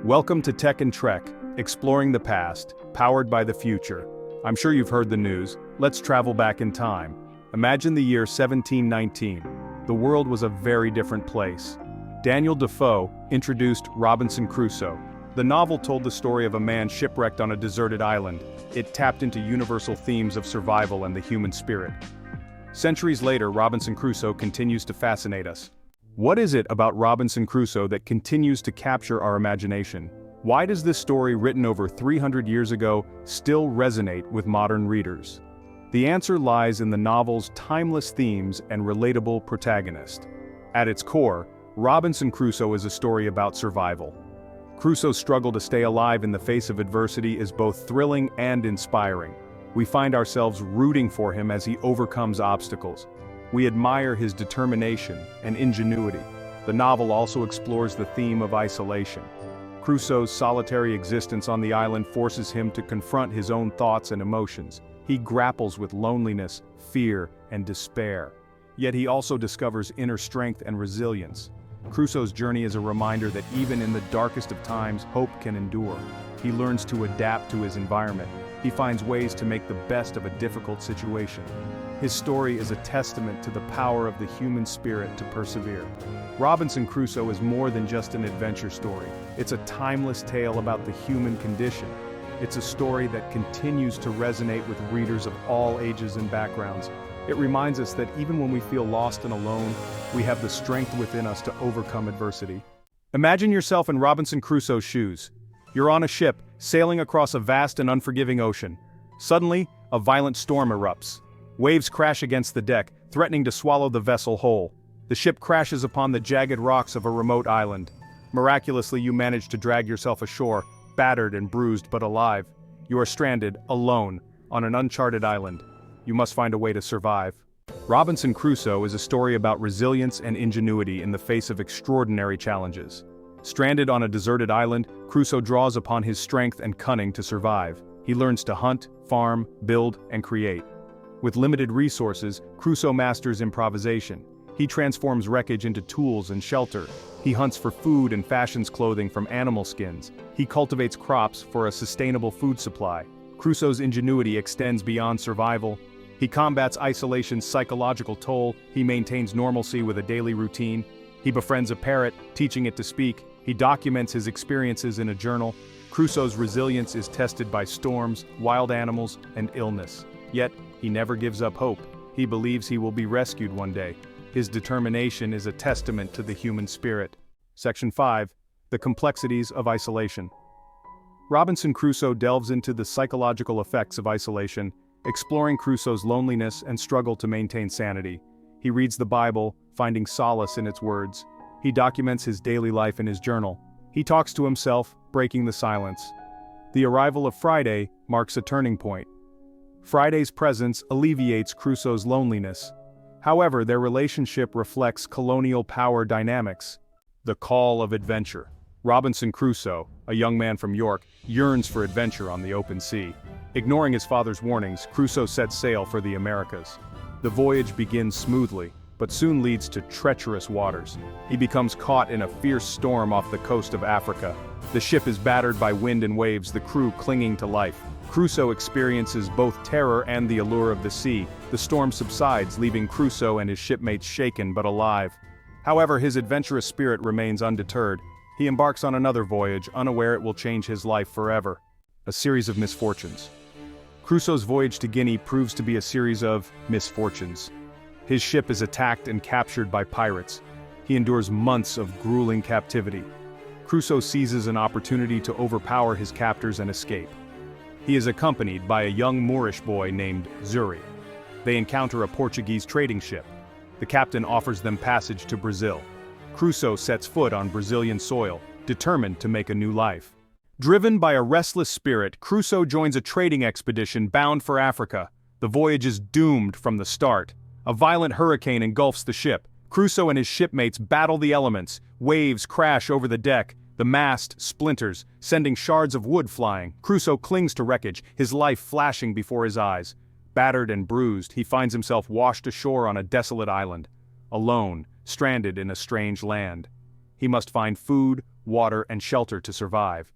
Welcome to Tech and Trek, exploring the past, powered by the future. I'm sure you've heard the news. Let's travel back in time. Imagine the year 1719. The world was a very different place. Daniel Defoe introduced Robinson Crusoe. The novel told the story of a man shipwrecked on a deserted island. It tapped into universal themes of survival and the human spirit. Centuries later, Robinson Crusoe continues to fascinate us. What is it about Robinson Crusoe that continues to capture our imagination? Why does this story, written over 300 years ago, still resonate with modern readers? The answer lies in the novel's timeless themes and relatable protagonist. At its core, Robinson Crusoe is a story about survival. Crusoe's struggle to stay alive in the face of adversity is both thrilling and inspiring. We find ourselves rooting for him as he overcomes obstacles. We admire his determination and ingenuity. The novel also explores the theme of isolation. Crusoe's solitary existence on the island forces him to confront his own thoughts and emotions. He grapples with loneliness, fear, and despair. Yet he also discovers inner strength and resilience. Crusoe's journey is a reminder that even in the darkest of times, hope can endure. He learns to adapt to his environment. He finds ways to make the best of a difficult situation. His story is a testament to the power of the human spirit to persevere. Robinson Crusoe is more than just an adventure story. It's a timeless tale about the human condition. It's a story that continues to resonate with readers of all ages and backgrounds. It reminds us that even when we feel lost and alone, we have the strength within us to overcome adversity. Imagine yourself in Robinson Crusoe's shoes. You're on a ship, sailing across a vast and unforgiving ocean. Suddenly, a violent storm erupts. Waves crash against the deck, threatening to swallow the vessel whole. The ship crashes upon the jagged rocks of a remote island. Miraculously, you manage to drag yourself ashore, battered and bruised but alive. You are stranded, alone, on an uncharted island. You must find a way to survive. Robinson Crusoe is a story about resilience and ingenuity in the face of extraordinary challenges. Stranded on a deserted island, Crusoe draws upon his strength and cunning to survive. He learns to hunt, farm, build, and create. With limited resources, Crusoe masters improvisation. He transforms wreckage into tools and shelter. He hunts for food and fashions clothing from animal skins. He cultivates crops for a sustainable food supply. Crusoe's ingenuity extends beyond survival. He combats isolation's psychological toll. He maintains normalcy with a daily routine. He befriends a parrot, teaching it to speak. He documents his experiences in a journal. Crusoe's resilience is tested by storms, wild animals, and illness. Yet, he never gives up hope. He believes he will be rescued one day. His determination is a testament to the human spirit. Section 5. The complexities of isolation. Robinson Crusoe delves into the psychological effects of isolation, exploring Crusoe's loneliness and struggle to maintain sanity. He reads the Bible, finding solace in its words. He documents his daily life in his journal. He talks to himself, breaking the silence. The arrival of Friday marks a turning point. Friday's presence alleviates Crusoe's loneliness. However, their relationship reflects colonial power dynamics. The call of adventure. Robinson Crusoe, a young man from York, yearns for adventure on the open sea. Ignoring his father's warnings, Crusoe sets sail for the Americas. The voyage begins smoothly, but soon leads to treacherous waters. He becomes caught in a fierce storm off the coast of Africa. The ship is battered by wind and waves, the crew clinging to life. Crusoe experiences both terror and the allure of the sea. The storm subsides, leaving Crusoe and his shipmates shaken but alive. However, his adventurous spirit remains undeterred. He embarks on another voyage, unaware it will change his life forever. A series of misfortunes. Crusoe's voyage to Guinea proves to be a series of misfortunes. His ship is attacked and captured by pirates. He endures months of grueling captivity. Crusoe seizes an opportunity to overpower his captors and escape. He is accompanied by a young Moorish boy named Zuri. They encounter a Portuguese trading ship. The captain offers them passage to Brazil. Crusoe sets foot on Brazilian soil, determined to make a new life. Driven by a restless spirit, Crusoe joins a trading expedition bound for Africa. The voyage is doomed from the start. A violent hurricane engulfs the ship. Crusoe and his shipmates battle the elements. Waves crash over the deck. The mast splinters, sending shards of wood flying. Crusoe clings to wreckage, his life flashing before his eyes. Battered and bruised, he finds himself washed ashore on a desolate island. Alone, stranded in a strange land. He must find food, water, and shelter to survive.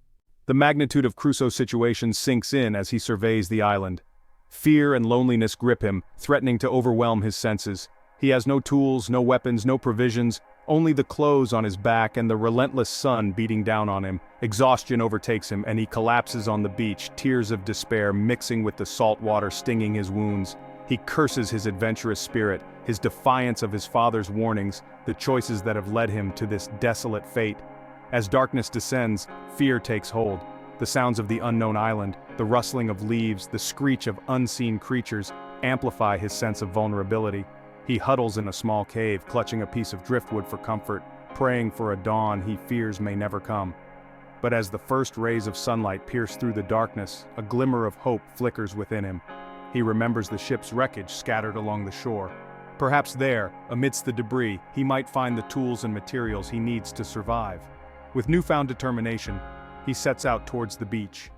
The magnitude of Crusoe's situation sinks in as he surveys the island. Fear and loneliness grip him, threatening to overwhelm his senses. He has no tools, no weapons, no provisions, only the clothes on his back and the relentless sun beating down on him. Exhaustion overtakes him and he collapses on the beach, tears of despair mixing with the salt water stinging his wounds. He curses his adventurous spirit, his defiance of his father's warnings, the choices that have led him to this desolate fate. As darkness descends, fear takes hold. The sounds of the unknown island, the rustling of leaves, the screech of unseen creatures amplify his sense of vulnerability. He huddles in a small cave, clutching a piece of driftwood for comfort, praying for a dawn he fears may never come. But as the first rays of sunlight pierce through the darkness, a glimmer of hope flickers within him. He remembers the ship's wreckage scattered along the shore. Perhaps there, amidst the debris, he might find the tools and materials he needs to survive. With newfound determination, he sets out towards the beach.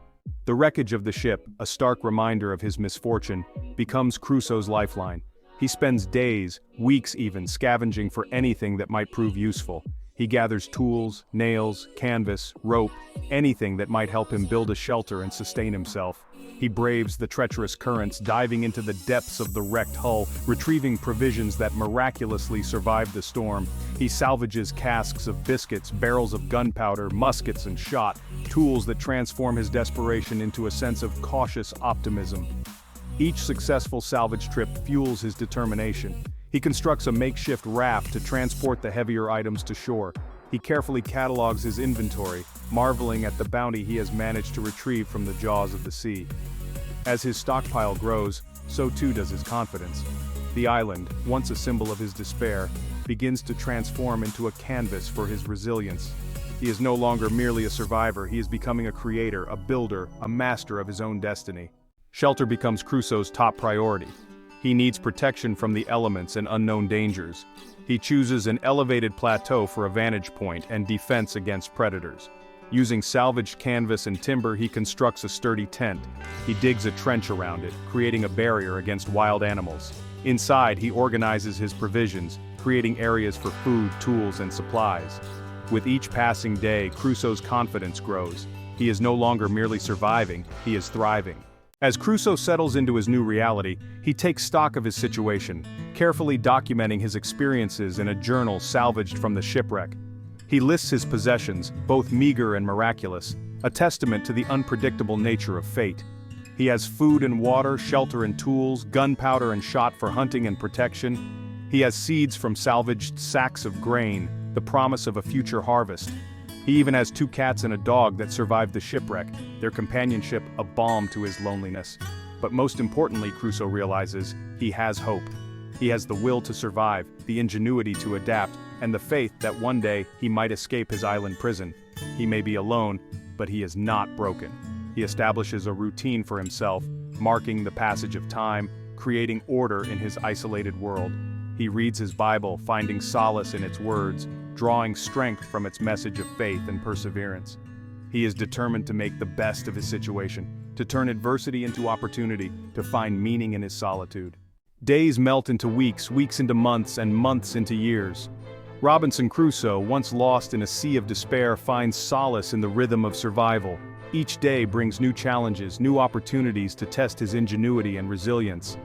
The wreckage of the ship, a stark reminder of his misfortune, becomes Crusoe's lifeline. He spends days, weeks even, scavenging for anything that might prove useful. He gathers tools, nails, canvas, rope, anything that might help him build a shelter and sustain himself. He braves the treacherous currents, diving into the depths of the wrecked hull, retrieving provisions that miraculously survived the storm. He salvages casks of biscuits, barrels of gunpowder, muskets and shot, tools that transform his desperation into a sense of cautious optimism. Each successful salvage trip fuels his determination. He constructs a makeshift raft to transport the heavier items to shore. He carefully catalogs his inventory, marveling at the bounty he has managed to retrieve from the jaws of the sea. As his stockpile grows, so too does his confidence. The island, once a symbol of his despair, begins to transform into a canvas for his resilience. He is no longer merely a survivor, he is becoming a creator, a builder, a master of his own destiny. Shelter becomes Crusoe's top priority. He needs protection from the elements and unknown dangers. He chooses an elevated plateau for a vantage point and defense against predators. Using salvaged canvas and timber, he constructs a sturdy tent. He digs a trench around it, creating a barrier against wild animals. Inside, he organizes his provisions, creating areas for food, tools, and supplies. With each passing day, Crusoe's confidence grows. He is no longer merely surviving, he is thriving. As Crusoe settles into his new reality, he takes stock of his situation, carefully documenting his experiences in a journal salvaged from the shipwreck. He lists his possessions, both meager and miraculous, a testament to the unpredictable nature of fate. He has food and water, shelter and tools, gunpowder and shot for hunting and protection. He has seeds from salvaged sacks of grain, the promise of a future harvest. He even has 2 cats and a dog that survived the shipwreck, their companionship a balm to his loneliness. But most importantly, Crusoe realizes, he has hope. He has the will to survive, the ingenuity to adapt, and the faith that one day he might escape his island prison. He may be alone, but he is not broken. He establishes a routine for himself, marking the passage of time, creating order in his isolated world. He reads his Bible, finding solace in its words, drawing strength from its message of faith and perseverance. He is determined to make the best of his situation, to turn adversity into opportunity, to find meaning in his solitude. Days melt into weeks, weeks into months, and months into years. Robinson Crusoe, once lost in a sea of despair, finds solace in the rhythm of survival. Each day brings new challenges, new opportunities to test his ingenuity and resilience.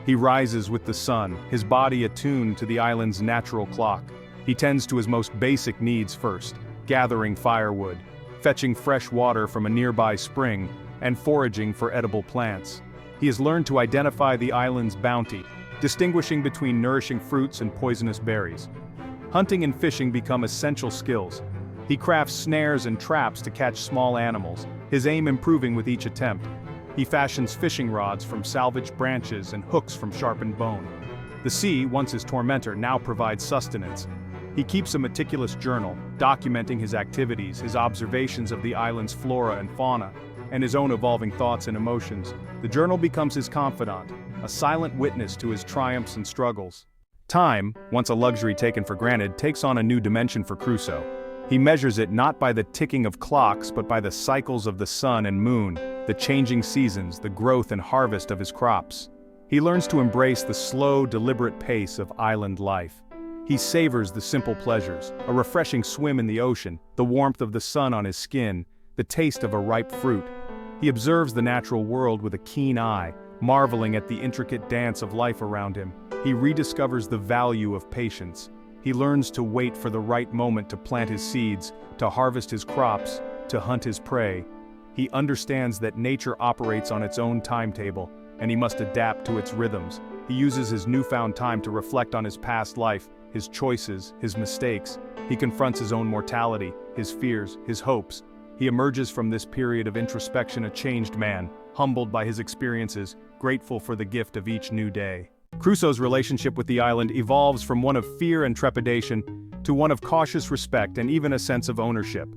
He rises with the sun, his body attuned to the island's natural clock. He tends to his most basic needs first, gathering firewood, fetching fresh water from a nearby spring, and foraging for edible plants. He has learned to identify the island's bounty, distinguishing between nourishing fruits and poisonous berries. Hunting and fishing become essential skills. He crafts snares and traps to catch small animals, his aim improving with each attempt. He fashions fishing rods from salvaged branches and hooks from sharpened bone. The sea, once his tormentor, now provides sustenance. He keeps a meticulous journal, documenting his activities, his observations of the island's flora and fauna, and his own evolving thoughts and emotions. The journal becomes his confidant, a silent witness to his triumphs and struggles. Time, once a luxury taken for granted, takes on a new dimension for Crusoe. He measures it not by the ticking of clocks but by the cycles of the sun and moon, the changing seasons, the growth and harvest of his crops. He learns to embrace the slow, deliberate pace of island life. He savors the simple pleasures, a refreshing swim in the ocean, the warmth of the sun on his skin, the taste of a ripe fruit. He observes the natural world with a keen eye, marveling at the intricate dance of life around him. He rediscovers the value of patience. He learns to wait for the right moment to plant his seeds, to harvest his crops, to hunt his prey. He understands that nature operates on its own timetable, and he must adapt to its rhythms. He uses his newfound time to reflect on his past life, his choices, his mistakes. He confronts his own mortality, his fears, his hopes. He emerges from this period of introspection a changed man, humbled by his experiences, grateful for the gift of each new day. Crusoe's relationship with the island evolves from one of fear and trepidation to one of cautious respect and even a sense of ownership.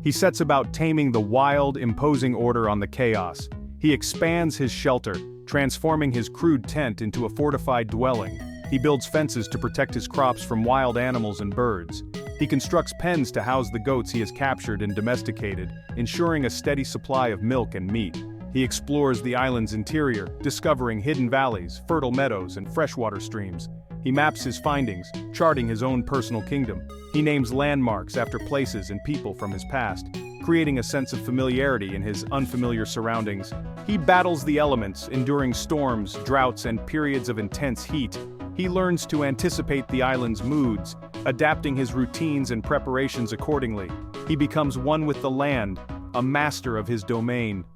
He sets about taming the wild, imposing order on the chaos. He expands his shelter, transforming his crude tent into a fortified dwelling. He builds fences to protect his crops from wild animals and birds. He constructs pens to house the goats he has captured and domesticated, ensuring a steady supply of milk and meat. He explores the island's interior, discovering hidden valleys, fertile meadows, and freshwater streams. He maps his findings, charting his own personal kingdom. He names landmarks after places and people from his past, creating a sense of familiarity in his unfamiliar surroundings. He battles the elements, enduring storms, droughts, and periods of intense heat. He learns to anticipate the island's moods, adapting his routines and preparations accordingly. He becomes one with the land, a master of his domain.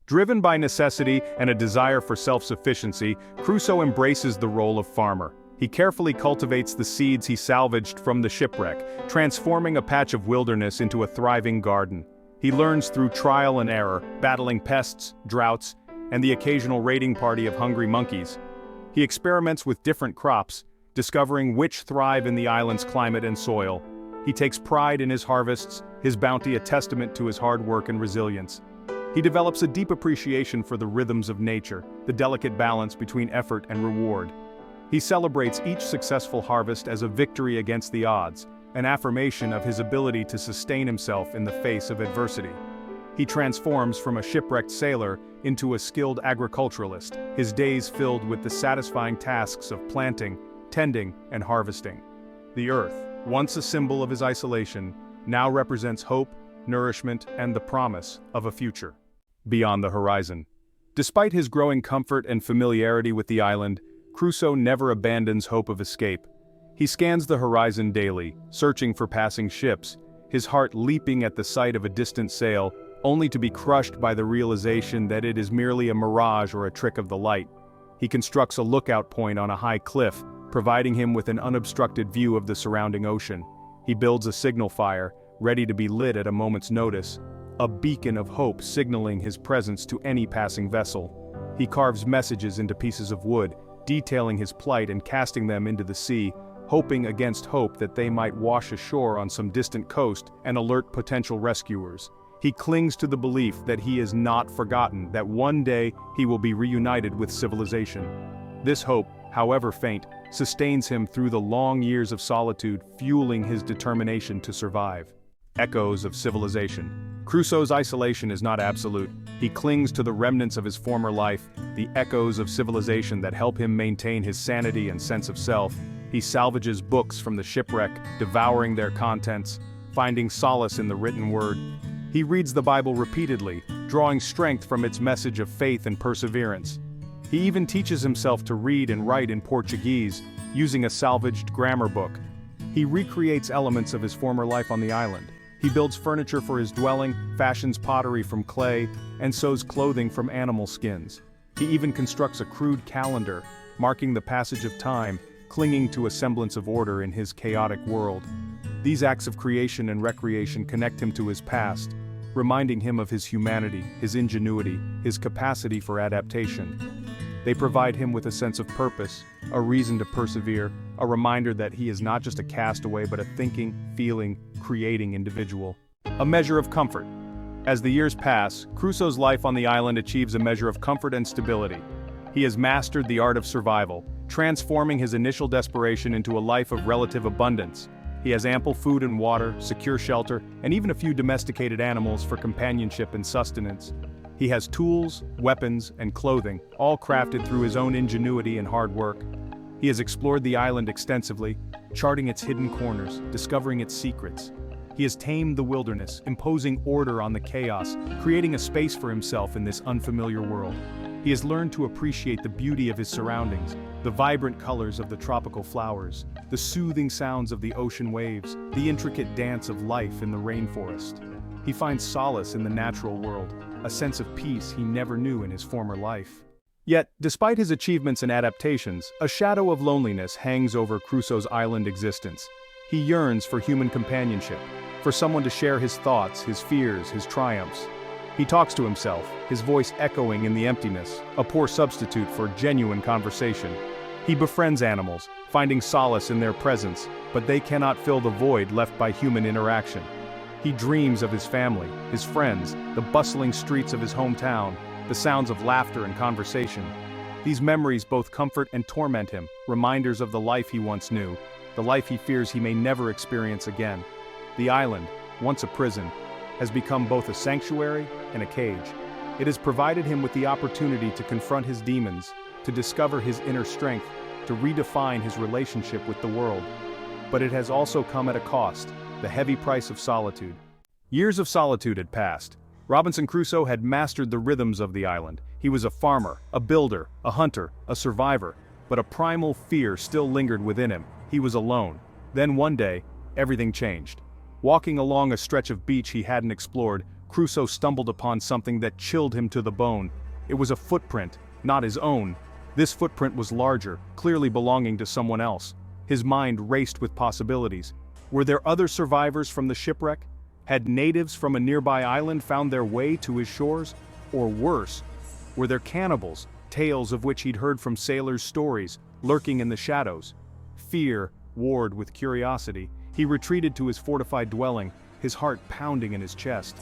Driven by necessity and a desire for self-sufficiency, Crusoe embraces the role of farmer. He carefully cultivates the seeds he salvaged from the shipwreck, transforming a patch of wilderness into a thriving garden. He learns through trial and error, battling pests, droughts, and the occasional raiding party of hungry monkeys. He experiments with different crops, discovering which thrive in the island's climate and soil. He takes pride in his harvests, his bounty a testament to his hard work and resilience. He develops a deep appreciation for the rhythms of nature, the delicate balance between effort and reward. He celebrates each successful harvest as a victory against the odds, an affirmation of his ability to sustain himself in the face of adversity. He transforms from a shipwrecked sailor into a skilled agriculturalist, his days filled with the satisfying tasks of planting, tending, and harvesting. The earth, once a symbol of his isolation, now represents hope, nourishment, and the promise of a future beyond the horizon. Despite his growing comfort and familiarity with the island, Crusoe never abandons hope of escape. He scans the horizon daily, searching for passing ships, his heart leaping at the sight of a distant sail, only to be crushed by the realization that it is merely a mirage or a trick of the light. He constructs a lookout point on a high cliff, providing him with an unobstructed view of the surrounding ocean. He builds a signal fire, ready to be lit at a moment's notice, a beacon of hope signaling his presence to any passing vessel. He carves messages into pieces of wood, detailing his plight and casting them into the sea, hoping against hope that they might wash ashore on some distant coast and alert potential rescuers. He clings to the belief that he is not forgotten, that one day he will be reunited with civilization. This hope, however faint, sustains him through the long years of solitude, fueling his determination to survive. Echoes of civilization. Crusoe's isolation is not absolute. He clings to the remnants of his former life, the echoes of civilization that help him maintain his sanity and sense of self. He salvages books from the shipwreck, devouring their contents, finding solace in the written word. He reads the Bible repeatedly, drawing strength from its message of faith and perseverance. He even teaches himself to read and write in Portuguese, using a salvaged grammar book. He recreates elements of his former life on the island. He builds furniture for his dwelling, fashions pottery from clay, and sews clothing from animal skins. He even constructs a crude calendar, marking the passage of time, clinging to a semblance of order in his chaotic world. These acts of creation and recreation connect him to his past, reminding him of his humanity, his ingenuity, his capacity for adaptation. They provide him with a sense of purpose, a reason to persevere, a reminder that he is not just a castaway but a thinking, feeling, creating individual. A measure of comfort. As the years pass, Crusoe's life on the island achieves a measure of comfort and stability. He has mastered the art of survival, transforming his initial desperation into a life of relative abundance. He has ample food and water, secure shelter, and even a few domesticated animals for companionship and sustenance. He has tools, weapons, and clothing, all crafted through his own ingenuity and hard work. He has explored the island extensively, charting its hidden corners, discovering its secrets. He has tamed the wilderness, imposing order on the chaos, creating a space for himself in this unfamiliar world. He has learned to appreciate the beauty of his surroundings, the vibrant colors of the tropical flowers, the soothing sounds of the ocean waves, the intricate dance of life in the rainforest. He finds solace in the natural world, a sense of peace he never knew in his former life. Yet, despite his achievements and adaptations, a shadow of loneliness hangs over Crusoe's island existence. He yearns for human companionship, for someone to share his thoughts, his fears, his triumphs. He talks to himself, his voice echoing in the emptiness, a poor substitute for genuine conversation. He befriends animals, finding solace in their presence, but they cannot fill the void left by human interaction. He dreams of his family, his friends, the bustling streets of his hometown, the sounds of laughter and conversation. These memories both comfort and torment him, reminders of the life he once knew, the life he fears he may never experience again. The island, once a prison, has become both a sanctuary and a cage. It has provided him with the opportunity to confront his demons, to discover his inner strength, to redefine his relationship with the world. But it has also come at a cost, the heavy price of solitude. Years of solitude had passed. Robinson Crusoe had mastered the rhythms of the island. He was a farmer, a builder, a hunter, a survivor, but a primal fear still lingered within him. He was alone. Then one day, everything changed. Walking along a stretch of beach he hadn't explored, Crusoe stumbled upon something that chilled him to the bone. It was a footprint, not his own. This footprint was larger, clearly belonging to someone else. His mind raced with possibilities. Were there other survivors from the shipwreck? Had natives from a nearby island found their way to his shores? Or worse, were there cannibals, tales of which he'd heard from sailors' stories, lurking in the shadows? Fear warred with curiosity. He retreated to his fortified dwelling, his heart pounding in his chest.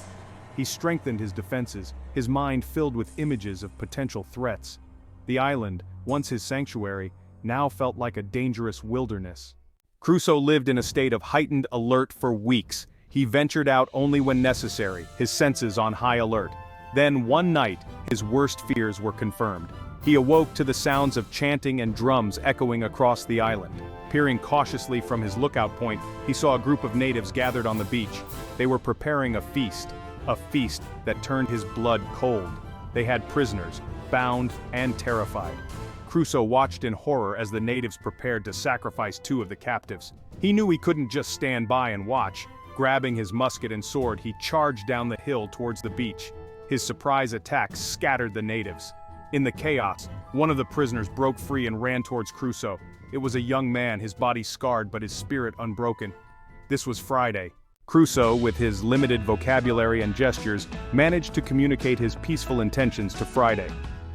He strengthened his defenses, his mind filled with images of potential threats. The island, once his sanctuary, now felt like a dangerous wilderness. Crusoe lived in a state of heightened alert for weeks. He ventured out only when necessary, his senses on high alert. Then one night, his worst fears were confirmed. He awoke to the sounds of chanting and drums echoing across the island. Peering cautiously from his lookout point, he saw a group of natives gathered on the beach. They were preparing a feast that turned his blood cold. They had prisoners, bound and terrified. Crusoe watched in horror as the natives prepared to sacrifice two of the captives. He knew he couldn't just stand by and watch. Grabbing his musket and sword, he charged down the hill towards the beach. His surprise attack scattered the natives. In the chaos, one of the prisoners broke free and ran towards Crusoe. It was a young man, his body scarred but his spirit unbroken. This was Friday. Crusoe, with his limited vocabulary and gestures, managed to communicate his peaceful intentions to Friday.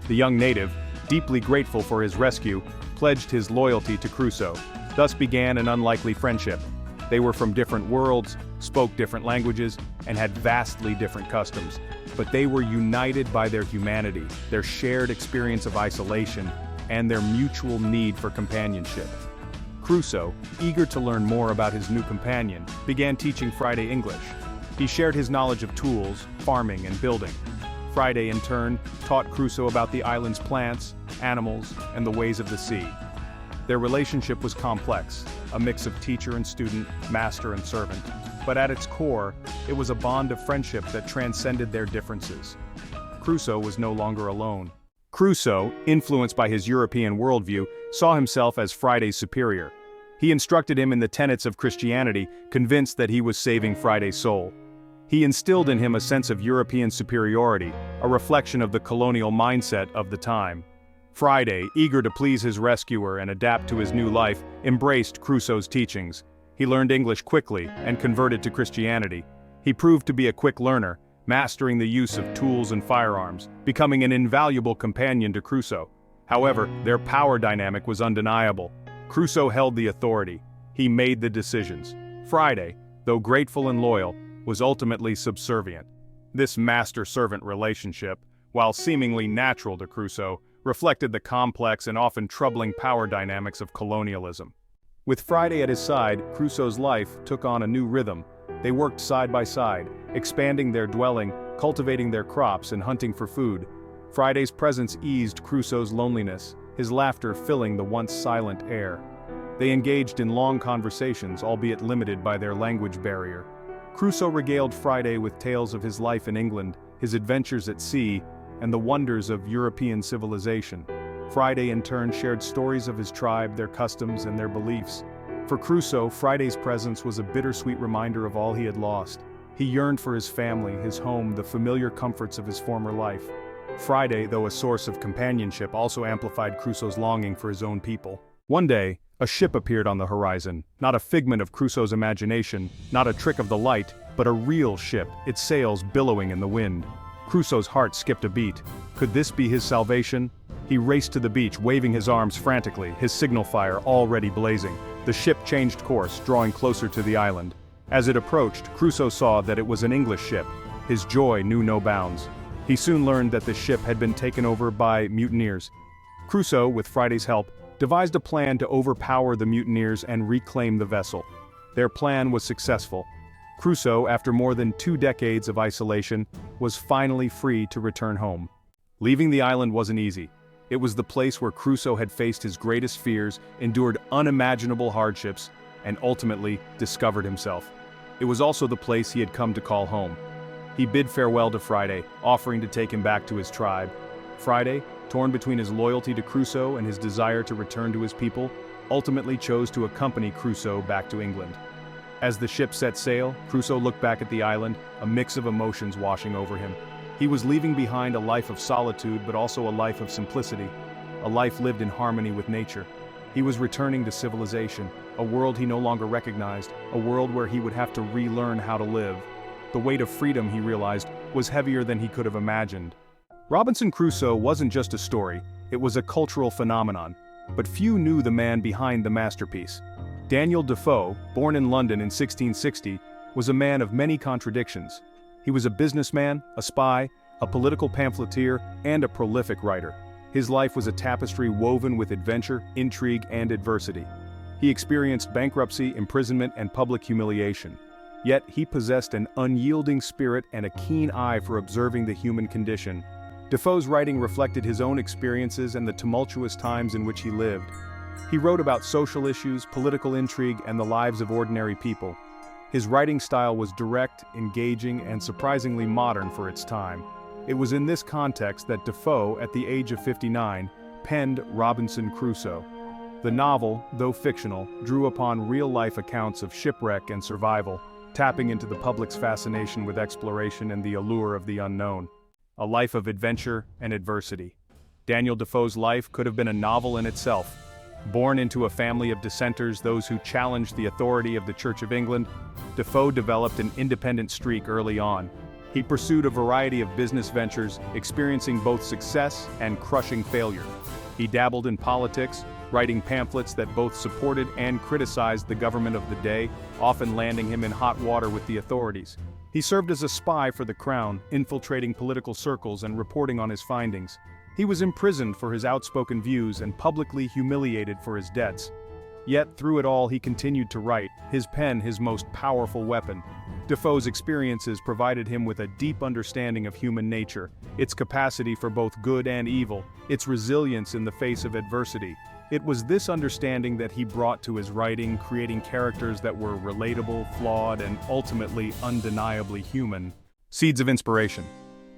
The young native, deeply grateful for his rescue, pledged his loyalty to Crusoe. Thus began an unlikely friendship. They were from different worlds, spoke different languages, and had vastly different customs. But they were united by their humanity, their shared experience of isolation, and their mutual need for companionship. Crusoe, eager to learn more about his new companion, began teaching Friday English. He shared his knowledge of tools, farming, and building. Friday, in turn, taught Crusoe about the island's plants, animals, and the ways of the sea. Their relationship was complex, a mix of teacher and student, master and servant. But at its core, it was a bond of friendship that transcended their differences. Crusoe was no longer alone. Crusoe, influenced by his European worldview, saw himself as Friday's superior. He instructed him in the tenets of Christianity, convinced that he was saving Friday's soul. He instilled in him a sense of European superiority, a reflection of the colonial mindset of the time. Friday, eager to please his rescuer and adapt to his new life, embraced Crusoe's teachings. He learned English quickly and converted to Christianity. He proved to be a quick learner, mastering the use of tools and firearms, becoming an invaluable companion to Crusoe. However, their power dynamic was undeniable. Crusoe held the authority. He made the decisions. Friday, though grateful and loyal, was ultimately subservient. This master-servant relationship, while seemingly natural to Crusoe, reflected the complex and often troubling power dynamics of colonialism. With Friday at his side, Crusoe's life took on a new rhythm. They worked side by side, expanding their dwelling, cultivating their crops, and hunting for food. Friday's presence eased Crusoe's loneliness, his laughter filling the once silent air. They engaged in long conversations, albeit limited by their language barrier. Crusoe regaled Friday with tales of his life in England, his adventures at sea, and the wonders of European civilization. Friday in turn shared stories of his tribe, their customs, and their beliefs. For Crusoe, Friday's presence was a bittersweet reminder of all he had lost. He yearned for his family, his home, the familiar comforts of his former life. Friday, though a source of companionship, also amplified Crusoe's longing for his own people. One day, a ship appeared on the horizon, not a figment of Crusoe's imagination, not a trick of the light, but a real ship, its sails billowing in the wind. Crusoe's heart skipped a beat. Could this be his salvation? He raced to the beach, waving his arms frantically, his signal fire already blazing. The ship changed course, drawing closer to the island. As it approached, Crusoe saw that it was an English ship. His joy knew no bounds. He soon learned that the ship had been taken over by mutineers. Crusoe, with Friday's help, devised a plan to overpower the mutineers and reclaim the vessel. Their plan was successful. Crusoe, after more than 2 decades of isolation, was finally free to return home. Leaving the island wasn't easy. It was the place where Crusoe had faced his greatest fears, endured unimaginable hardships, and ultimately discovered himself. It was also the place he had come to call home. He bid farewell to Friday, offering to take him back to his tribe. Friday, torn between his loyalty to Crusoe and his desire to return to his people, ultimately chose to accompany Crusoe back to England. As the ship set sail, Crusoe looked back at the island, a mix of emotions washing over him. He was leaving behind a life of solitude, but also a life of simplicity, a life lived in harmony with nature. He was returning to civilization, a world he no longer recognized, a world where he would have to relearn how to live. The weight of freedom, he realized, was heavier than he could have imagined. Robinson Crusoe wasn't just a story, it was a cultural phenomenon. But few knew the man behind the masterpiece. Daniel Defoe, born in London in 1660, was a man of many contradictions. He was a businessman, a spy, a political pamphleteer, and a prolific writer. His life was a tapestry woven with adventure, intrigue, and adversity. He experienced bankruptcy, imprisonment, and public humiliation. Yet he possessed an unyielding spirit and a keen eye for observing the human condition. Defoe's writing reflected his own experiences and the tumultuous times in which he lived. He wrote about social issues, political intrigue, and the lives of ordinary people. His writing style was direct, engaging, and surprisingly modern for its time. It was in this context that Defoe, at the age of 59, penned Robinson Crusoe. The novel, though fictional, drew upon real-life accounts of shipwreck and survival, tapping into the public's fascination with exploration and the allure of the unknown. A life of adventure and adversity. Daniel Defoe's life could have been a novel in itself. Born into a family of dissenters, those who challenged the authority of the Church of England, Defoe developed an independent streak early on. He pursued a variety of business ventures, experiencing both success and crushing failure. He dabbled in politics, writing pamphlets that both supported and criticized the government of the day, often landing him in hot water with the authorities. He served as a spy for the Crown, infiltrating political circles and reporting on his findings. He was imprisoned for his outspoken views and publicly humiliated for his debts. Yet through it all he continued to write, his pen his most powerful weapon. Defoe's experiences provided him with a deep understanding of human nature, its capacity for both good and evil, its resilience in the face of adversity. It was this understanding that he brought to his writing, creating characters that were relatable, flawed, and ultimately undeniably human. Seeds of inspiration.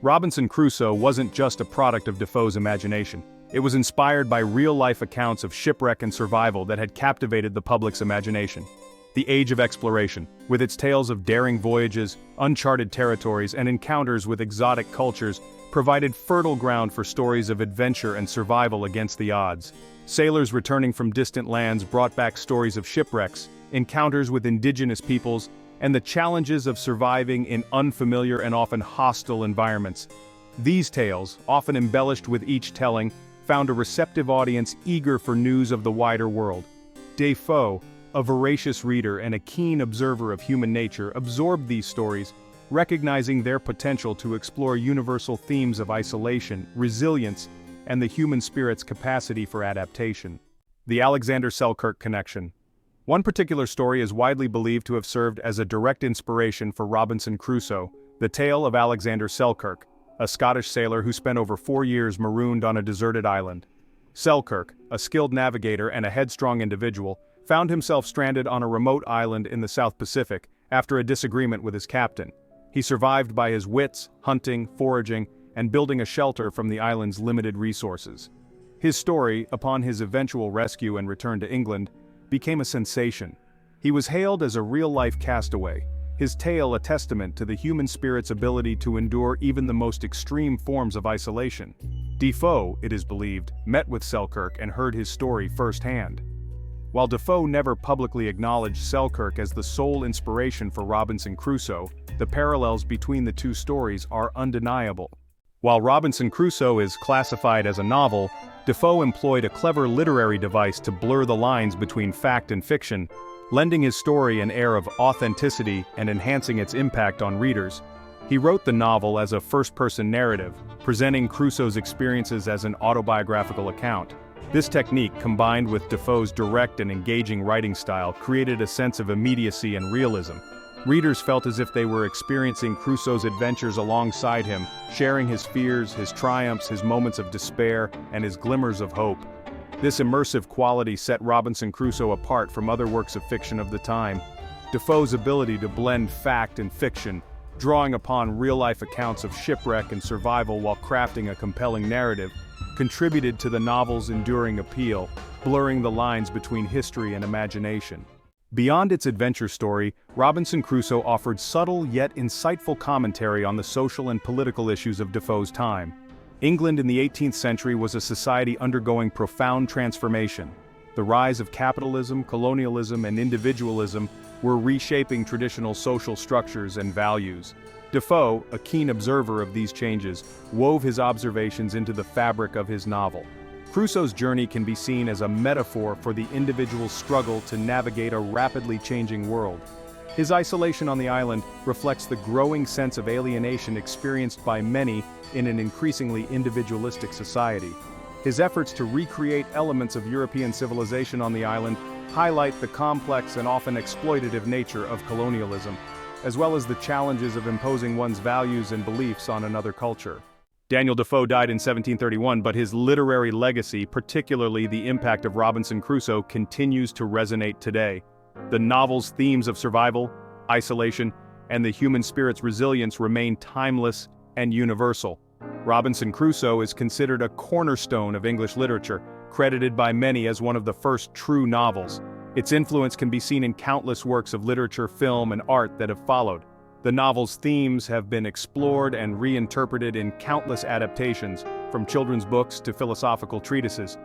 Robinson Crusoe wasn't just a product of Defoe's imagination. It was inspired by real-life accounts of shipwreck and survival that had captivated the public's imagination. The age of exploration, with its tales of daring voyages, uncharted territories, and encounters with exotic cultures, provided fertile ground for stories of adventure and survival against the odds. Sailors returning from distant lands brought back stories of shipwrecks, encounters with indigenous peoples, and the challenges of surviving in unfamiliar and often hostile environments. These tales, often embellished with each telling, found a receptive audience eager for news of the wider world. Defoe, a voracious reader and a keen observer of human nature, absorbed these stories, recognizing their potential to explore universal themes of isolation, resilience, and the human spirit's capacity for adaptation. The Alexander Selkirk connection. One particular story is widely believed to have served as a direct inspiration for Robinson Crusoe, the tale of Alexander Selkirk, a Scottish sailor who spent over 4 years marooned on a deserted island. Selkirk, a skilled navigator and a headstrong individual, found himself stranded on a remote island in the South Pacific after a disagreement with his captain. He survived by his wits, hunting, foraging, and building a shelter from the island's limited resources. His story, upon his eventual rescue and return to England, became a sensation. He was hailed as a real-life castaway, his tale a testament to the human spirit's ability to endure even the most extreme forms of isolation. Defoe, it is believed, met with Selkirk and heard his story firsthand. While Defoe never publicly acknowledged Selkirk as the sole inspiration for Robinson Crusoe, the parallels between the two stories are undeniable. While Robinson Crusoe is classified as a novel, Defoe employed a clever literary device to blur the lines between fact and fiction, lending his story an air of authenticity and enhancing its impact on readers. He wrote the novel as a first-person narrative, presenting Crusoe's experiences as an autobiographical account. This technique, combined with Defoe's direct and engaging writing style, created a sense of immediacy and realism. Readers felt as if they were experiencing Crusoe's adventures alongside him, sharing his fears, his triumphs, his moments of despair, and his glimmers of hope. This immersive quality set Robinson Crusoe apart from other works of fiction of the time. Defoe's ability to blend fact and fiction, drawing upon real-life accounts of shipwreck and survival while crafting a compelling narrative, contributed to the novel's enduring appeal, blurring the lines between history and imagination. Beyond its adventure story, Robinson Crusoe offered subtle yet insightful commentary on the social and political issues of Defoe's time. England in the 18th century was a society undergoing profound transformation. The rise of capitalism, colonialism, and individualism were reshaping traditional social structures and values. Defoe, a keen observer of these changes, wove his observations into the fabric of his novel. Crusoe's journey can be seen as a metaphor for the individual's struggle to navigate a rapidly changing world. His isolation on the island reflects the growing sense of alienation experienced by many in an increasingly individualistic society. His efforts to recreate elements of European civilization on the island highlight the complex and often exploitative nature of colonialism, as well as the challenges of imposing one's values and beliefs on another culture. Daniel Defoe died in 1731, but his literary legacy, particularly the impact of Robinson Crusoe, continues to resonate today. The novel's themes of survival, isolation, and the human spirit's resilience remain timeless and universal. Robinson Crusoe is considered a cornerstone of English literature, credited by many as one of the first true novels. Its influence can be seen in countless works of literature, film, and art that have followed. The novel's themes have been explored and reinterpreted in countless adaptations, from children's books to philosophical treatises.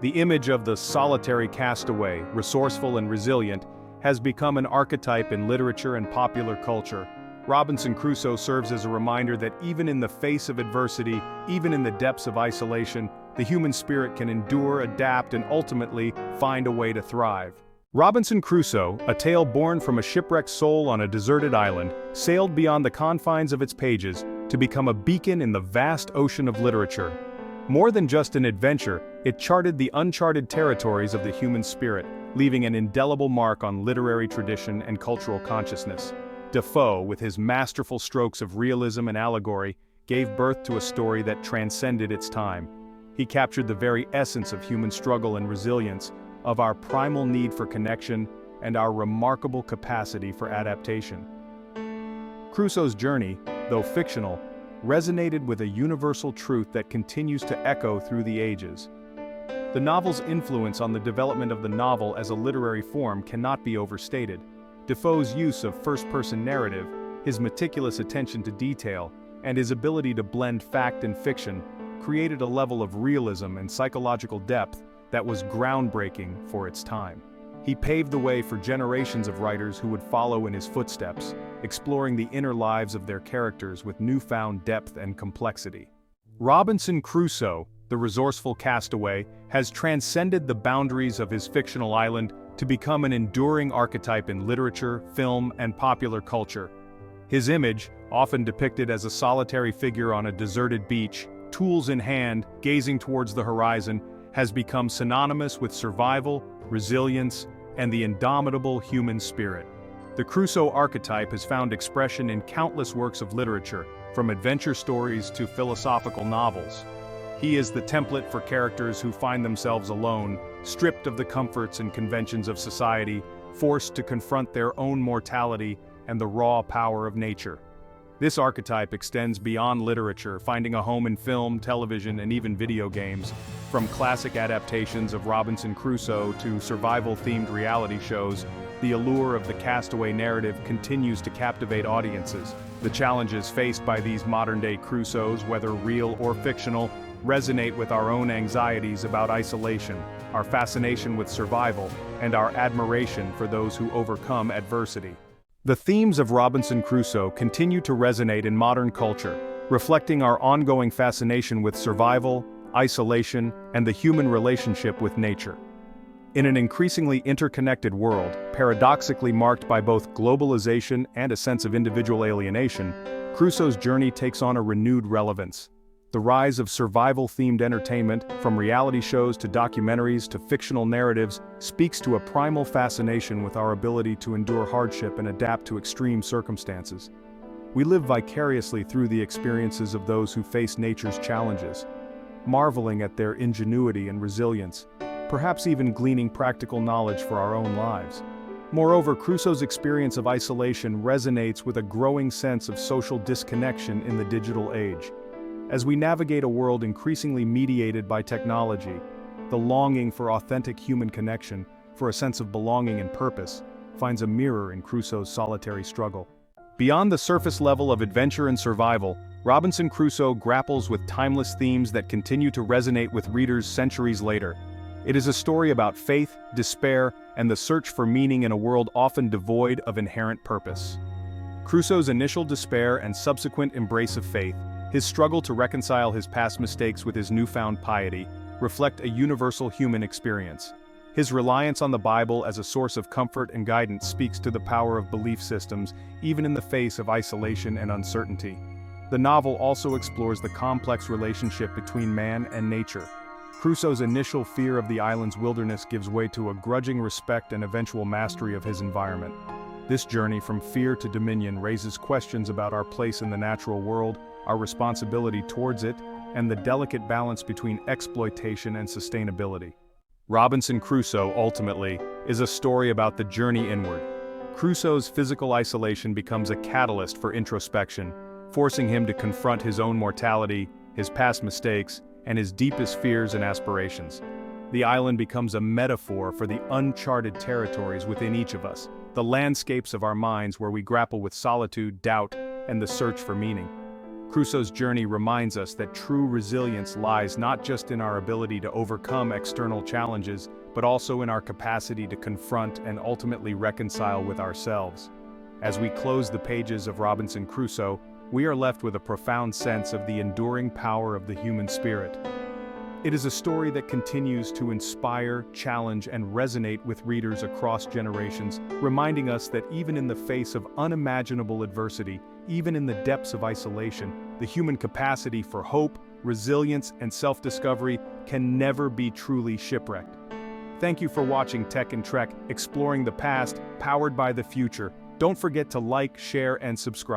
The image of the solitary castaway, resourceful and resilient, has become an archetype in literature and popular culture. Robinson Crusoe serves as a reminder that even in the face of adversity, even in the depths of isolation, the human spirit can endure, adapt, and ultimately find a way to thrive. Robinson Crusoe, a tale born from a shipwrecked soul on a deserted island, sailed beyond the confines of its pages to become a beacon in the vast ocean of literature. More than just an adventure, it charted the uncharted territories of the human spirit, leaving an indelible mark on literary tradition and cultural consciousness. Defoe, with his masterful strokes of realism and allegory, gave birth to a story that transcended its time. He captured the very essence of human struggle and resilience, of our primal need for connection, and our remarkable capacity for adaptation. Crusoe's journey, though fictional, resonated with a universal truth that continues to echo through the ages. The novel's influence on the development of the novel as a literary form cannot be overstated. Defoe's use of first-person narrative, his meticulous attention to detail, and his ability to blend fact and fiction created a level of realism and psychological depth that was groundbreaking for its time. He paved the way for generations of writers who would follow in his footsteps, exploring the inner lives of their characters with newfound depth and complexity. Robinson Crusoe, the resourceful castaway, has transcended the boundaries of his fictional island to become an enduring archetype in literature, film, and popular culture. His image, often depicted as a solitary figure on a deserted beach, tools in hand, gazing towards the horizon, has become synonymous with survival, resilience, and the indomitable human spirit. The Crusoe archetype has found expression in countless works of literature, from adventure stories to philosophical novels. He is the template for characters who find themselves alone, stripped of the comforts and conventions of society, forced to confront their own mortality and the raw power of nature. This archetype extends beyond literature, finding a home in film, television, and even video games. From classic adaptations of Robinson Crusoe to survival-themed reality shows, the allure of the Castaway narrative continues to captivate audiences. The challenges faced by these modern-day Crusoes, whether real or fictional, resonate with our own anxieties about isolation, our fascination with survival, and our admiration for those who overcome adversity. The themes of Robinson Crusoe continue to resonate in modern culture, reflecting our ongoing fascination with survival, isolation, and the human relationship with nature. In an increasingly interconnected world, paradoxically marked by both globalization and a sense of individual alienation, Crusoe's journey takes on a renewed relevance. The rise of survival-themed entertainment, from reality shows to documentaries to fictional narratives, speaks to a primal fascination with our ability to endure hardship and adapt to extreme circumstances. We live vicariously through the experiences of those who face nature's challenges, marveling at their ingenuity and resilience, perhaps even gleaning practical knowledge for our own lives. Moreover, Crusoe's experience of isolation resonates with a growing sense of social disconnection in the digital age. As we navigate a world increasingly mediated by technology, the longing for authentic human connection, for a sense of belonging and purpose, finds a mirror in Crusoe's solitary struggle. Beyond the surface level of adventure and survival, Robinson Crusoe grapples with timeless themes that continue to resonate with readers centuries later. It is a story about faith, despair, and the search for meaning in a world often devoid of inherent purpose. Crusoe's initial despair and subsequent embrace of faith, his struggle to reconcile his past mistakes with his newfound piety, reflect a universal human experience. His reliance on the Bible as a source of comfort and guidance speaks to the power of belief systems, even in the face of isolation and uncertainty. The novel also explores the complex relationship between man and nature. Crusoe's initial fear of the island's wilderness gives way to a grudging respect and eventual mastery of his environment. This journey from fear to dominion raises questions about our place in the natural world, our responsibility towards it, and the delicate balance between exploitation and sustainability. Robinson Crusoe, ultimately, is a story about the journey inward. Crusoe's physical isolation becomes a catalyst for introspection, forcing him to confront his own mortality, his past mistakes, and his deepest fears and aspirations. The island becomes a metaphor for the uncharted territories within each of us, the landscapes of our minds where we grapple with solitude, doubt, and the search for meaning. Crusoe's journey reminds us that true resilience lies not just in our ability to overcome external challenges, but also in our capacity to confront and ultimately reconcile with ourselves. As we close the pages of Robinson Crusoe, we are left with a profound sense of the enduring power of the human spirit. It is a story that continues to inspire, challenge, and resonate with readers across generations, reminding us that even in the face of unimaginable adversity, even in the depths of isolation, the human capacity for hope, resilience, and self-discovery can never be truly shipwrecked. Thank you for watching Tech and Trek, exploring the past, powered by the future. Don't forget to like, share, and subscribe.